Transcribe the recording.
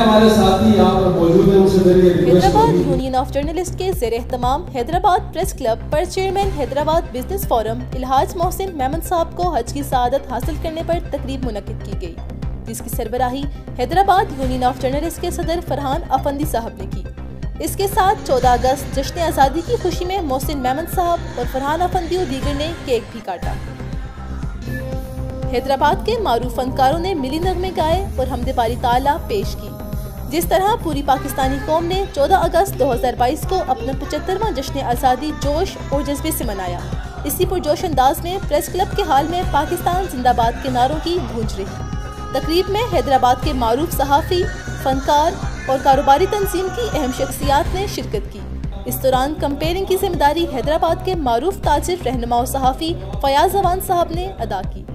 हमारे साथी यहाँ पर मौजूद हैं उनसे मेरी request Hyderabad union of journalist के ज़ेर एहतमाम हैदराबाद प्रेस क्लब पर chairman Hyderabad business forum Alhaj Mohsin Memon साहब को हज की सआदत हासिल करने पर तकरीब मुनक्किद की गई, जिसकी सरबराही हैदराबाद यूनियन ऑफ जर्नलिस्ट के सदर फरहान अफंदी साहब ने की। इसके साथ 14 अगस्त जश्न आज़ादी की खुशी में मोहसिन मेमन साहब और फरहान अफंदी और दीगर ने केक भी काटा। हैदराबाद के मारूफ फनकारों ने मिली नगमे गाए और हमदे बारी ताला पेश की। जिस तरह पूरी पाकिस्तानी कौम ने 14 अगस्त 2022 को अपना 75वां जश्न आज़ादी जोश और जज्बे से मनाया, इसी पुरजोश अंदाज में प्रेस क्लब के हाल में पाकिस्तान जिंदाबाद के नारों की गूंज रही। तकरीब में हैदराबाद के मारूफ सहाफ़ी, फनकार और कारोबारी तंजीम की अहम शख्सियात ने शिरकत की। इस दौरान कंपेयरिंग की जिम्मेदारी हैदराबाद के मारूफ ताजिर, रहनुमा और सहाफ़ी फयाज अवान साहब ने अदा की।